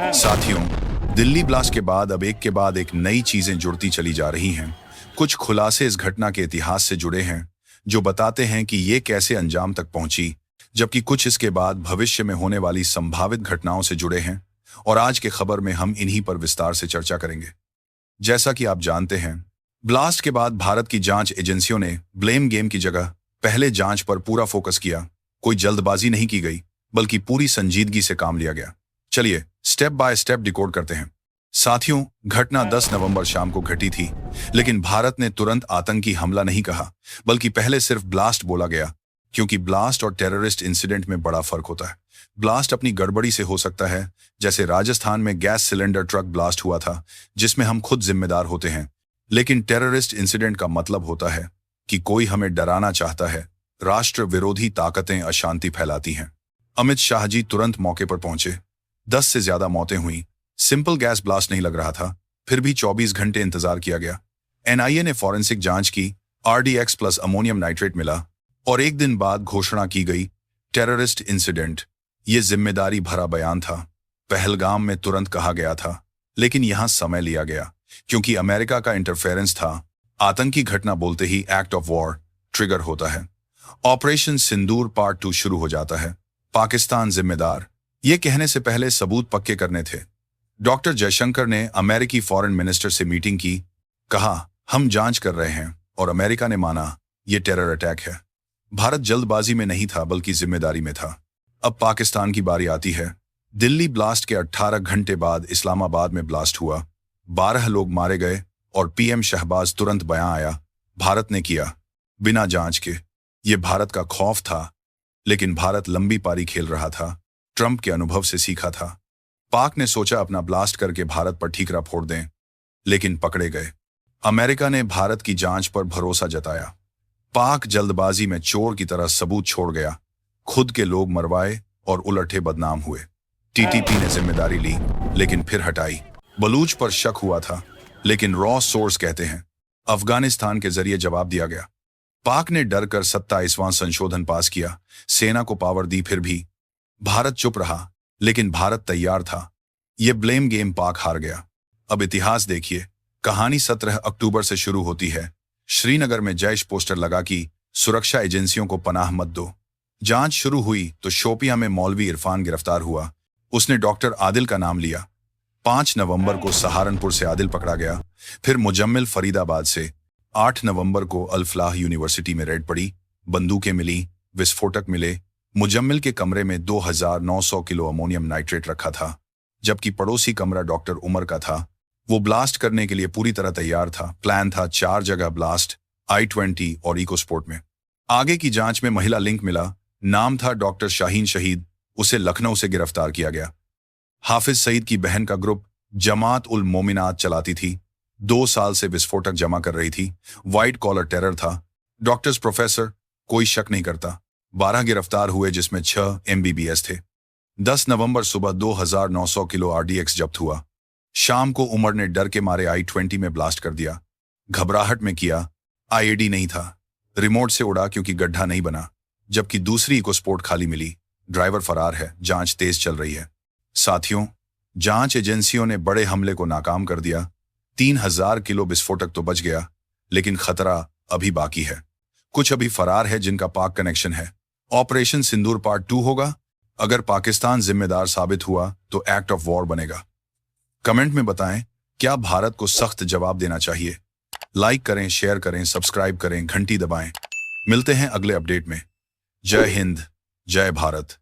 साथियों, दिल्ली ब्लास्ट के बाद अब एक के बाद एक नई चीजें जुड़ती चली जा रही हैं। कुछ खुलासे इस घटना के इतिहास से जुड़े हैं जो बताते हैं कि ये कैसे अंजाम तक पहुंची, जबकि कुछ इसके बाद भविष्य में होने वाली संभावित घटनाओं से जुड़े हैं। और आज के खबर में हम इन्हीं पर विस्तार से चर्चा करेंगे। जैसा कि आप जानते हैं, ब्लास्ट के बाद भारत की जांच एजेंसियों ने ब्लेम गेम की जगह पहले जांच पर पूरा फोकस किया। कोई जल्दबाजी नहीं की गई, बल्कि पूरी संजीदगी से काम लिया गया। चलिए स्टेप बाय स्टेप डिकोड करते हैं। साथियों, घटना 10 नवंबर शाम को घटी थी, लेकिन भारत ने तुरंत आतंकी हमला नहीं कहा, बल्कि पहले सिर्फ ब्लास्ट बोला गया, क्योंकि ब्लास्ट और टेररिस्ट इंसिडेंट में बड़ा फर्क होता है। ब्लास्ट अपनी गड़बड़ी से हो सकता है, जैसे राजस्थान में गैस सिलेंडर ट्रक ब्लास्ट हुआ था, जिसमें हम खुद जिम्मेदार होते हैं। लेकिन टेररिस्ट इंसिडेंट का मतलब होता है कि कोई हमें डराना चाहता है, राष्ट्र विरोधी ताकतें अशांति फैलाती हैं। अमित शाह जी तुरंत मौके पर पहुंचे। 10 से ज्यादा मौतें हुई। सिंपल गैस ब्लास्ट नहीं लग रहा था, फिर भी 24 घंटे इंतजार किया गया। एनआईए ने फॉरेंसिक जांच की, आरडीएक्स प्लस अमोनियम नाइट्रेट मिला, और एक दिन बाद घोषणा की गई टेररिस्ट इंसिडेंट। ये जिम्मेदारी भरा बयान था। पहलगाम में तुरंत कहा गया था, लेकिन यहां समय लिया गया, क्योंकि अमेरिका का इंटरफेरेंस था। आतंकी घटना बोलते ही एक्ट ऑफ वॉर ट्रिगर होता है। ऑपरेशन सिंदूर पार्ट 2 शुरू हो जाता है। पाकिस्तान जिम्मेदार, ये कहने से पहले सबूत पक्के करने थे। डॉक्टर जयशंकर ने अमेरिकी फॉरेन मिनिस्टर से मीटिंग की, कहा हम जांच कर रहे हैं, और अमेरिका ने माना ये टेरर अटैक है। भारत जल्दबाजी में नहीं था, बल्कि जिम्मेदारी में था। अब पाकिस्तान की बारी आती है। दिल्ली ब्लास्ट के 18 घंटे बाद इस्लामाबाद में ब्लास्ट हुआ। 12 लोग मारे गए, और पीएम शहबाज तुरंत बयां आया, भारत ने किया, बिना जांच के। ये भारत का खौफ था, लेकिन भारत लंबी पारी खेल रहा था। ट्रंप के अनुभव से सीखा था। पाक ने सोचा अपना ब्लास्ट करके भारत पर ठीकरा फोड़ दें, लेकिन पकड़े गए। अमेरिका ने भारत की जांच पर भरोसा जताया। पाक जल्दबाजी में चोर की तरह सबूत छोड़ गया। खुद के लोग मरवाए और उलटे बदनाम हुए। टीटीपी ने जिम्मेदारी ली, लेकिन फिर हटाई। बलूच पर शक हुआ था, लेकिन रॉ सोर्स कहते हैं अफगानिस्तान के जरिए जवाब दिया गया। पाक ने डर कर 27वां संशोधन पास किया, सेना को पावर दी, फिर भी भारत चुप रहा। लेकिन भारत तैयार था। यह ब्लेम गेम पाक हार गया। अब इतिहास देखिए। कहानी 17 अक्टूबर से शुरू होती है। श्रीनगर में जैश पोस्टर लगा कि सुरक्षा एजेंसियों को पनाह मत दो। जांच शुरू हुई तो शोपियां में मौलवी इरफान गिरफ्तार हुआ। उसने डॉक्टर आदिल का नाम लिया। 5 नवंबर को सहारनपुर से आदिल पकड़ा गया। फिर मुजम्मिल फरीदाबाद से। 8 नवंबर को अल-फलाह यूनिवर्सिटी में रेड पड़ी। बंदूकें मिली, विस्फोटक मिले। मुजम्मिल के कमरे में 2900 किलो अमोनियम नाइट्रेट रखा था, जबकि पड़ोसी कमरा डॉक्टर उमर का था। वो ब्लास्ट करने के लिए पूरी तरह तैयार था। प्लान था 4 जगह ब्लास्ट, I-20 और इकोस्पोर्ट में। आगे की जांच में महिला लिंक मिला। नाम था डॉक्टर शाहीन शहीद। उसे लखनऊ से गिरफ्तार किया गया। हाफिज सईद की बहन का ग्रुप जमात उल मोमिनात चलाती थी। 2 साल से विस्फोटक जमा कर रही थी। व्हाइट कॉलर टेरर था। डॉक्टर्स प्रोफेसर, कोई शक नहीं करता। 12 गिरफ्तार हुए, जिसमें 6 MBBS थे। 10 नवंबर सुबह 2900 किलो RDX जब्त हुआ। शाम को उमर ने डर के मारे I-20 में ब्लास्ट कर दिया। घबराहट में किया। IED नहीं था। रिमोट से उड़ा क्योंकि गड्ढा नहीं बना। जबकि दूसरी इकोस्पोर्ट खाली मिली। ड्राइवर फरार है। जांच तेज चल रही है। साथियों, जांच एजेंसियों ने बड़े हमले को नाकाम कर दिया। 3000 किलो विस्फोटक तो बच गया, लेकिन खतरा अभी बाकी है। कुछ अभी फरार है जिनका पाक कनेक्शन है। ऑपरेशन सिंदूर पार्ट 2 होगा। अगर पाकिस्तान जिम्मेदार साबित हुआ तो एक्ट ऑफ वॉर बनेगा। कमेंट में बताएं, क्या भारत को सख्त जवाब देना चाहिए? लाइक करें, शेयर करें, सब्सक्राइब करें, घंटी दबाएं। मिलते हैं अगले अपडेट में। जय हिंद, जय भारत।